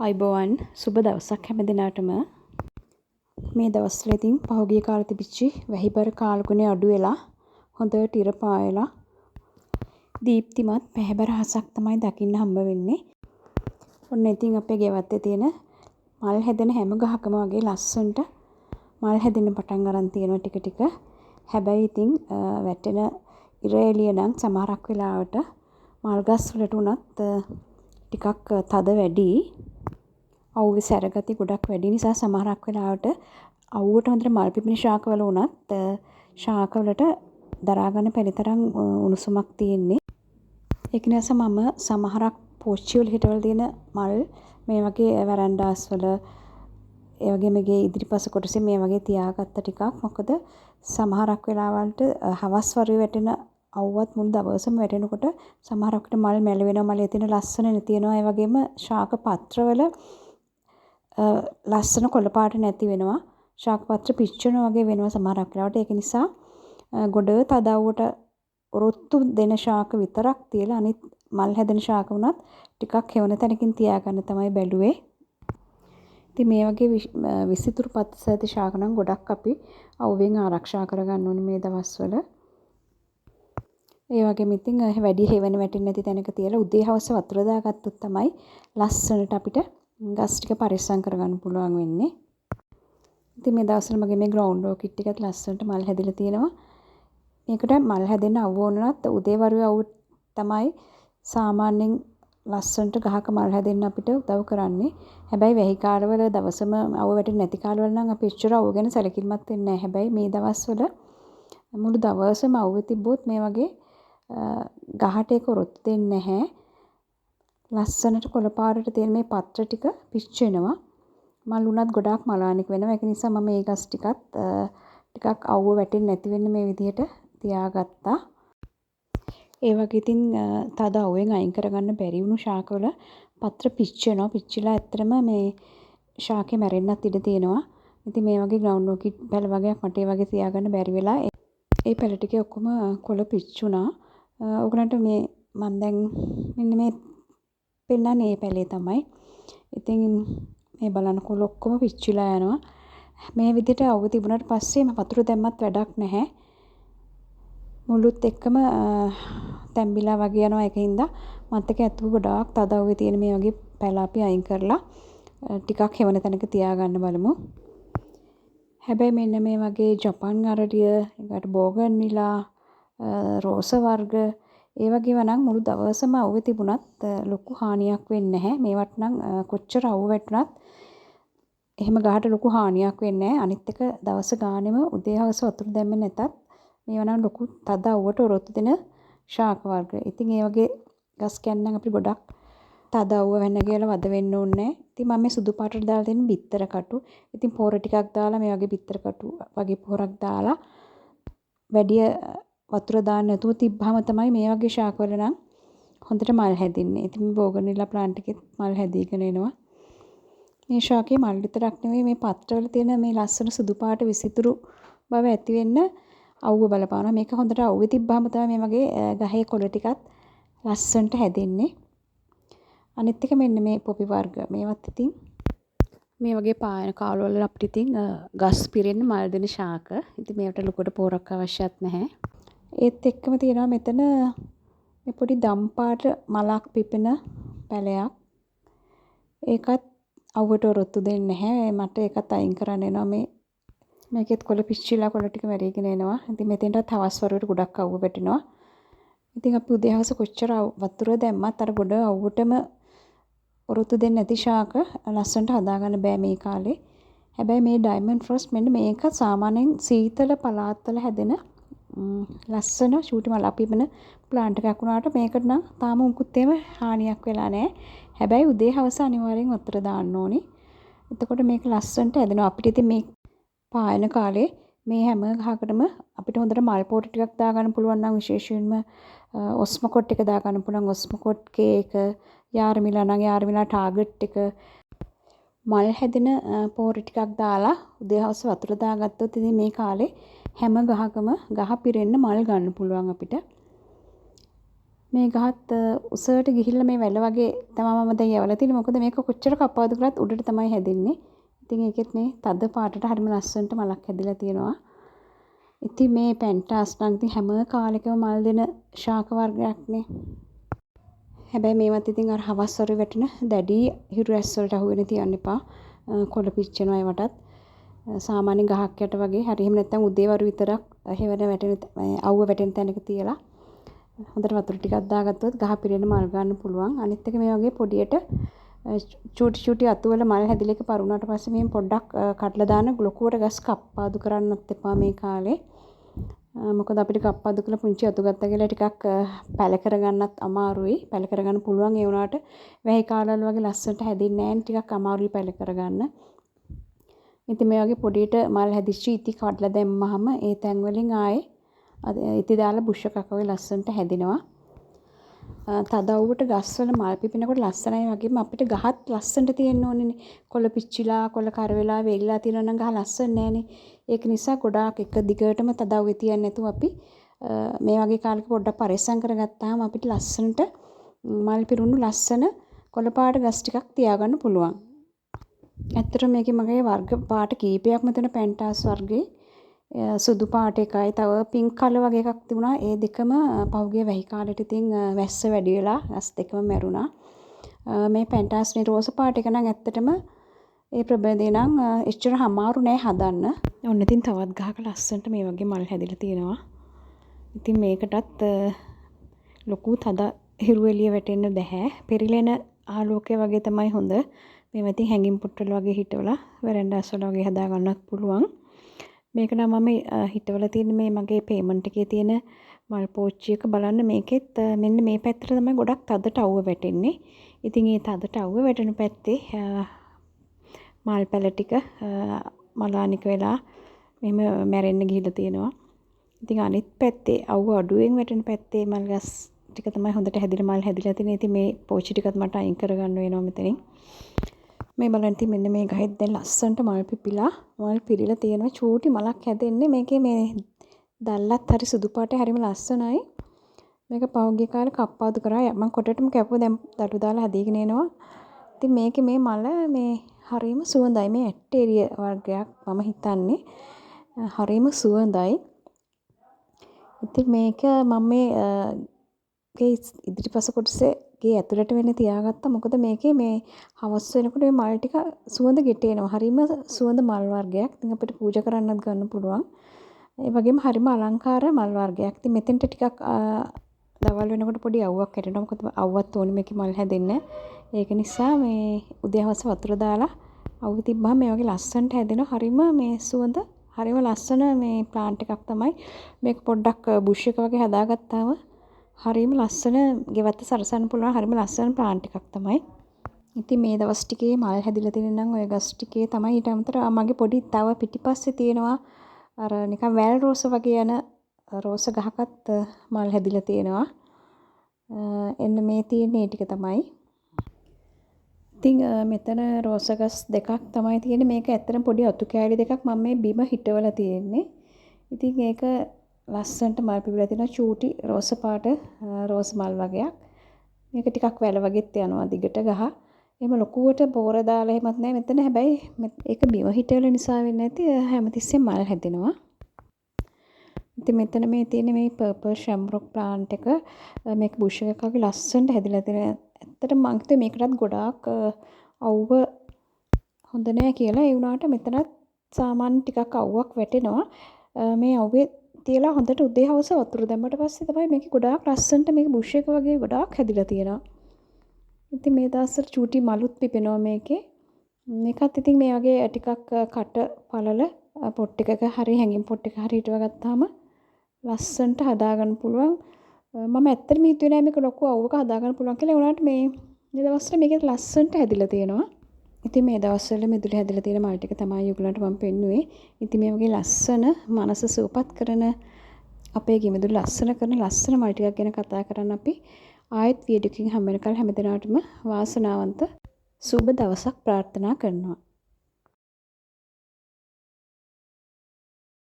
අයිබෝවන් සුබ දවසක් හැම දිනාටම මේ දවස්වල ඉතින් පහුගිය කාලේ තිබිච්ච වැහිබර කාලගුණය අඩු වෙලා හොඳට ඉර පායලා දීප්තිමත් පැහැබර හසක් තමයි දකින්න හම්බ වෙන්නේ. ඔන්න ඉතින් අපේ ගෙවත්තේ තියෙන මල් හැදෙන හැම ගහකම වගේ ලස්සනට මල් හැදෙන්න පටන් ගන්න තියෙනවා ටික ටික. හැබැයි ඉතින් වැටෙන ඉර එළිය නම් සමහරක් වෙලාවට මල් ගස් වලට උනත් ටිකක් තද වැඩි. අවුවේ සැරගති ගොඩක් වැඩි නිසා සමහරක් වෙලාවට අවුවට හොඳට මල් පිපෙන ශාකවල උනත් ශාකවලට දරා ගන්න පරිතරම් උණුසුමක් තියෙන්නේ. ඒක නිසා මම සමහරක් පෝච්චි වල හිටවල තියෙන මල් මේ වගේ වැරන්ඩාස් වල ඒ වගේ මේගේ ඉදිරිපස කොටසේ මේ වගේ තියාගත්ත ටිකක්. මොකද සමහරක් වෙලාවලට හවස් වරුවේ වැටෙන අවුවත් මුළු දවසම වැටෙනකොට සමහරකට මල් මැල වෙනවා, මලේ තියෙන ලස්සන නැති වෙනවා. ඒ වගේම ශාක පත්‍රවල ලස්සන කොළ පාට නැති වෙනවා. ශාක පත්‍ර පිච්චෙනවා වගේ වෙනවා සමහරක් වෙලාවට. ඒක නිසා ගොඩ තදවුවට ඔරොත්තු දෙන ශාක විතරක් තියලා අනිත් මල් හැදෙන ශාක වුණත් ටිකක් හෙවන තැනකින් තියාගන්න තමයි බැලුවේ. ඉතින් මේ වගේ විසිතුරු පත්‍ර සහිත ශාක නම් ගොඩක් අපි අවුවෙන් ආරක්ෂා කරගන්න ඕනේ මේ දවස්වල. ඒ වගේම ඉතින් වැඩි හෙවන වැටෙන්නේ නැති තැනක තියලා උදේ හවස වතුර දාගත්තොත් තමයි ලස්සනට අපිට ගස් ටික පරිස්සම් කරගන්න පුළුවන් වෙන්නේ. ඉතින් මේ දවස්වල මගේ මේ ග්‍රවුන්ඩ් ඕකිඩ් ටිකත් ලස්සනට මල් හැදිලා තියෙනවා. මේකට මල් හැදෙන්න අවුව වුණත් උදේ වරුවේ අවුව තමයි සාමාන්‍යයෙන් ලස්සනට ගහක මල් හැදෙන්න අපිට උදව් කරන්නේ. හැබැයි වැහි කාලවල දවසම අවුව වැටෙන්නේ නැති කාලවල නම් අපි එච්චර අවුව ගැන සැලකිලිමත් වෙන්නේ නැහැ. හැබැයි මේ දවස්වල මුළු දවසම අවුව තිබ්බොත් මේ වගේ ගහට ඒක රොත් දෙන්නේ නැහැ. ලස්සනට කොළ පාටට තියෙන මේ පත්‍ර ටික පිච්චෙනවා. මල් උනත් ගොඩාක් මලානික වෙනවා. ඒක නිසා මම මේ ගස් ටිකක් අවුව වැටෙන්නේ නැති වෙන්න මේ විදිහට තියාගත්තා. ඒ වගේ ඉතින් තද අවුවෙන් අයින් කරගන්න බැරි වුණු ශාකවල පත්‍ර පිච්චෙනවා. පිච්චිලා ඇත්තටම මේ ශාකේ මැරෙන්නත් ඉඩ තියෙනවා. ඉතින් මේ වගේ ග්‍රවුන්ඩ් ඕකිඩ් පැල වගේක් මට ඒ වගේ තියාගන්න බැරි වෙලා ඒ පැල ටිකේ ඔක්කොම කොළ පිච්චුණා. ඔයගලන්ට මේ මම දැන් මෙන්න මේ පෙන්නන්නේ මේ පැලේ තමයි. ඉතින් මේ බලන්න කොළ ඔක්කොම පිච්චිලා යනවා. මේ විදිහට අවුව තිබුණාට පස්සේ මම වතුර දැම්මත් වැඩක් නැහැ. මුළුත් එක්කම තැම්බිලා වගේ යනවා. ඒකින්ද මත්තක ඇතුළු ගොඩාක් තද අවුවේ තියෙන මේ වගේ පැල අපි අයින් කරලා ටිකක් හෙවන තැනක තියාගන්න බලමු. හැබැයි මෙන්න මේ වගේ ජපන් අරලිය, ඊට බෝගන්විලා, රෝස වර්ග ඒ වගේව නම් මුළු දවසම අවුවේ තිබුණත් ලොකු හානියක් වෙන්නේ නැහැ. මේවට නම් කොච්චර අවුව වැටුණත් එහෙම ගහට ලොකු හානියක් වෙන්නේ නැහැ. අනිත් එක දවස ගානෙම උදේ හවස වතුර දැම්මේ නැතත් මේවා නම් ලොකු තද අවුවට ඔරොත්තු දෙන ශාක වර්ග. ඉතින් ඒ වගේ ගස් කැන්නම් අපිට ගොඩක් තද අවුව වෙන්න කියලා වද වෙන්න ඕනේ නැහැ. ඉතින් මම මේ සුදු පාටට දාලා තියෙන බිත්තර කටු. ඉතින් පොර ටිකක් දාලා මේ වගේ බිත්තර කටු වගේ පොරක් දාලා වැඩි වතුර දාන්න නැතුව තිබ්බහම තමයි මේ වගේ ශාකවල නම් හොඳට මල් හැදින්නේ. ඉතින් මේ බෝගන්විලා ප්ලාන්ට් එකෙත් මල් හැදීගෙන එනවා. මේ ශාකේ මල් විතරක් නෙවෙයි මේ පත්‍රවල තියෙන මේ ලස්සන සුදු පාට විසිතුරු බව ඇති වෙන්න අවුව බලපානවා. මේක හොඳට අවුවේ තිබ්බහම තමයි මේ වගේ ගහේ කොළ ටිකත් ලස්සනට හැදෙන්නේ. අනිත් එක මෙන්න මේ පොපි වර්ග. මේවත් ඉතින් මේ වගේ පායන කාලවල අපිට ඉතින් ගස් පිරෙන්න මල් දෙන ශාක. ඉතින් මේවට ලොකුට පෝරක් අවශ්‍යත් නැහැ. ඒත් එක්කම තියෙනවා මෙතන මේ පොඩි දම් පාට මලක් පිපෙන පැලයක්. ඒකත් අවුවට ඔරොත්තු දෙන්නේ නැහැ. මට ඒකත් අයින් කරන්න එනවා. මේකෙත් කොළ පිච්චිලා කොළ ටික මැරීගෙන එනවා. ඉතින් මෙතෙන්ටත් හවස් වරුවට ගොඩක් අවුව වැටෙනවා. ඉතින් අපි උදේ හවස කොච්චර වතුර දැම්මත් අර ගොඩ අවුවටම ඔරොත්තු දෙන්නේ නැති ශාක ලස්සනට හදාගන්න බෑ මේ කාලේ. හැබැයි මේ ඩයමන්ඩ් ෆ්‍රොස්ට් මෙන්න මේක සාමාන්‍යයෙන් සීතල පළාත්වල හැදෙන ලස්සන ෂූටි මල් අපිපෙන ප්ලාන්ට් එකක් වුණාට මේකට නම් තාම උකුත් එහෙම හානියක් වෙලා නැහැ. හැබැයි උදේ හවස අනිවාර්යෙන් වතුර දාන්න ඕනි. එතකොට මේක ලස්සනට හැදෙනවා. අපිට ඉතින් මේ පායන කාලේ මේ හැම ගහකටම අපිට හොඳට මල් පොට ටිකක් දාගන්න පුළුවන් නම් විශේෂයෙන්ම ඔස්මොකොට් එක දාගන්න පුළුවන්. ඔස්මොකොට් කේක, යාරමිලා නම් යාරමිලා ටාගට් එක මල් හැදෙන පොර ටිකක් දාලා උදේ හවස වතුර දාගත්තොත් ඉතින් මේ කාලේ හැම ගහකම ගහ පිරෙන්න මල් ගන්න පුළුවන් අපිට. මේ ගහත් උසට ගිහිල්ලා මේ වැල වගේ තමයි මම දැන් යවලා තියෙන්නේ. මොකද මේක කොච්චර කප්පාදු කරත් උඩට තමයි හැදෙන්නේ. ඉතින් ඒකෙත් මේ තද පාටට හරිම ලස්සනට මලක් හැදිලා තියෙනවා. ඉතින් මේ පැන්ටාස් නම් ඉතින් හැම කාලෙකම මල් දෙන ශාක වර්ගයක්නේ. හැබැයි මේවත් ඉතින් අර හවස් වරු වැටෙන දැඩි හිරු ඇස් වලට අහු වෙන තියන්න එපා. කොළ පිච්චෙනවා ඒවටත්. සාමාන්‍ය ගහක් යට වගේ හරි එහෙම නැත්නම් උදේ වරු විතරක් හේවන වැටෙන අවුව වැටෙන තැනක තියලා හොඳට වතුර ටිකක් දාගත්තොත් ගහ පිරෙන මල් ගන්න පුළුවන්. අනිත් එක මේ වගේ පොඩියට චූටි අතු වල මල් හැදිලා එක පරුණාට පස්සේ මෙහෙම පොඩ්ඩක් කඩලා දාන ලොකුවට ගස් කප්පාදු කරන්නත් එපා මේ කාලේ. මොකද අපිට කප්පාදු කරලා පුංචි අතු ගත්තා කියලා ටිකක් පැල කරගන්නත් අමාරුයි. පැල කරගන්න පුළුවන් ඒ වුණාට වැහි කාලවල වගේ ලස්සනට හැදෙන්නේ නැහැ නේ. ටිකක් අමාරුයි පැල කරගන්න. ඉතින් මේ වගේ පොඩියට මල් හැදිච්ච ඉති කඩලා දැම්මහම ඒ තැන් වලින් ආයේ ඉති දාලා බුෂ් එකක් වගේ ලස්සනට හැදෙනවා. තද අවුවට ගස්වල මල් පිපෙනකොට ලස්සනයි වගේම අපිට ගහත් ලස්සනට තියෙන්න ඕනේනේ. කොළ පිච්චිලා, කොළ කර වෙලා, වෙලිලා තියෙනවා නම් ගහ ලස්සන නෑනේ. ඒක නිසා ගොඩාක් එක දිගටම තද අවුවේ තියන්නේ නැතුව අපි මේ වගේ කාලෙක පොඩ්ඩක් පරිස්සම් කරගත්තාම අපිට ලස්සනට මල් පිරුණු ලස්සන කොළ පාට ගස් ටිකක් තියාගන්න පුළුවන්. ඇත්තට මේකේ මගේ වර්ග පාට කීපයක්ම තියෙන පැන්ටාස් වර්ගේ සුදු පාට එකයි තව පින්ක් කලර් වගේ එකක් තිබුණා. ඒ දෙකම පහුගිය වැහි කාලෙට ඉතින් වැස්ස වැඩි වෙලා ගස් දෙකම මැරුණා. මේ පැන්ටාස් නේ රෝස පාට එක නම් ඇත්තටම ඒ ප්‍රභේදේ නම් එච්චර අමාරු නෑ හදන්න. ඔන්න ඉතින් තවත් ගහක ලස්සනට මේ වගේ මල් හැදිලා තියෙනවා. ඉතින් මේකටත් ලොකු තද හිරු එළිය වැටෙන්න බෑ. පෙරිලෙන ආලෝකය වගේ තමයි හොඳ. මේව ඉතින් හැංගින් පුට්ටල වගේ හිටවලා වෙරන්ඩාස් වල වගේ හදා ගන්නත් පුළුවන්. මේක නම් මම හිටවල තියෙන මේ මගේ පේමන්ට් එකේ තියෙන මල් පෝච්චි එක බලන්න මේකෙත් මෙන්න මේ පැත්තට තමයි ගොඩක් තදට අවුව වැටෙන්නේ. ඉතින් ඒ තදට අවුව වැටෙන පැත්තේ මල් පැල ටික මලානික වෙලා මෙහෙම මැරෙන්න ගිහිල්ලා තියෙනවා. ඉතින් අනිත් පැත්තේ අවුව අඩුවෙන් වැටෙන පැත්තේ මල් ගස් ටික තමයි හොඳට හැදිලා මල් හැදිලා තියෙන්නේ. ඉතින් මේ පෝච්චි ටිකත් මට අයින් කරගන්න වෙනවා මෙතනින්. මේ බලන්න ඉතින් මෙන්න මේ ගහෙත් දැන් ලස්සනට මල් පිපිලා මල් පිරීලා තියෙනවා. චූටි මලක් හැදෙන්නේ. මේකේ මේ දැල්ලත් හරි සුදු පාටේ හරිම ලස්සනයි. මේක පහුගිය කාලේ කප්පාදු කරා. මම කොටටම කැපුවා දැන් දඩු දාලා හදීගෙන එනවා. ඉතින් මේකේ මේ මල මේ හරිම සුවඳයි. මේ ඇටේරිය වර්ගයක් මම හිතන්නේ. හරිම සුවඳයි. ඉතින් මේක මම මේ ඉදිරිපස කොටසේ ගේ ඇතුළට වෙන්න තියාගත්තා. මොකද මේකේ මේ හවස් වෙනකොට මේ මල් ටික සුවඳ ගෙටේනවා. හරිම සුවඳ මල් වර්ගයක්. ඉතින් අපිට පූජා කරන්නත් ගන්න පුළුවන්. ඒ වගේම හරිම අලංකාර මල් වර්ගයක්. ඉතින් මෙතෙන්ට ටිකක් දවල් වෙනකොට පොඩි අවුවක් හැදෙනවා. මොකද අවුවත් ඕනේ මේකේ මල් හැදෙන්න. ඒක නිසා මේ උදේ හවස වතුර දාලා අවුව තිබ්බම මේ වගේ ලස්සනට හැදෙනවා. හරිම මේ සුවඳ හරිම ලස්සන මේ ප්ලාන්ට් එකක් තමයි. මේක පොඩ්ඩක් බුෂ් එක වගේ හදාගත්තාම හරිම ලස්සන ගෙවත්ත සරසන්න පුළුවන් හරිම ලස්සන ප්ලාන්ට් එකක් තමයි. ඉතින් මේ දවස් ටිකේ මල් හැදිලා තියෙන නම් ඔය ගස් ටිකේ තමයි ඊට අමතරව මගේ පොඩි තව පිටිපස්සේ තියෙනවා අර නිකන් වැල් රෝස වගේ යන රෝස ගහකත් මල් හැදිලා තියෙනවා. එන්න මේ තියෙන මේ ටික තමයි. ඉතින් මෙතන රෝස ගස් දෙකක් තමයි තියෙන්නේ. මේක ඇත්තටම පොඩි අතු කෑලි දෙකක් මම මේ බිම හිටවලා තියෙන්නේ. ඉතින් ඒක ලස්සනට මල් පිපිලා තියෙනවා. චූටි රෝස පාට රෝස් මල් වගේක්. මේක ටිකක් වැල වගේත් යනවා දිගට ගහ. එහෙම ලොකුවට බෝර දාලා එහෙමත් නැහැ මෙතන. හැබැයි ඒක බිම හිටවල නිසා වෙන්නේ නැති හැමතිස්සෙම මල් හැදෙනවා. ඉතින් මෙතන මේ තියෙන මේ පර්පල් ෂැම්රොක් ප්ලාන්ට් එක මේක බුෂ් එකක් වගේ ලස්සනට හැදිලා තියෙන. ඇත්තටම මං හිතුවේ මේකටත් ගොඩාක් අවුව හොඳ නෑ කියලා. ඒ වුණාට මෙතනත් සාමාන්‍ය ටිකක් අවුවක් වැටෙනවා. මේ අවුවේ තියලා හොඳට උදේ හවස වතුර දැම්මට පස්සේ තමයි මේක ගොඩාක් ලස්සනට මේක බුෂ් එක වගේ ගොඩාක් හැදිලා තියෙනවා. ඉතින් මේ දවස්වල චූටි මලුත් පිපෙනවා මේකේ. මේකත් ඉතින් මේ වගේ ටිකක් කට පළල පොට් එකක හරි හැංගින් පොට් එක හරි හිටව ගත්තාම ලස්සනට හදාගන්න පුළුවන්. මම ඇත්තටම හිතුවේ නෑ මේක ලොකු අවුවක හදාගන්න පුළුවන් කියලා. ඒ වුණාට මේ දවස්වල මේක ලස්සනට හැදිලා තියෙනවා. ඉතින් මේ දවස්වල මිදුලේ හැදිලා තියෙන මල් ටික තමයි ඔයගලන්ට මම පෙන්නුවේ. ඉතින් මේ වගේ ලස්සන මනස සුවපත් කරන අපේ ගෙමිදුල ලස්සන කරන ලස්සන මල් ටිකක් ගැන කතා කරන්න අපි ආයෙත් වීඩියෝ එකකින් හම්බ වෙනකල් හැමදෙනාටම වාසනාවන්ත සුබ දවසක් ප්‍රාර්ථනා කරනවා.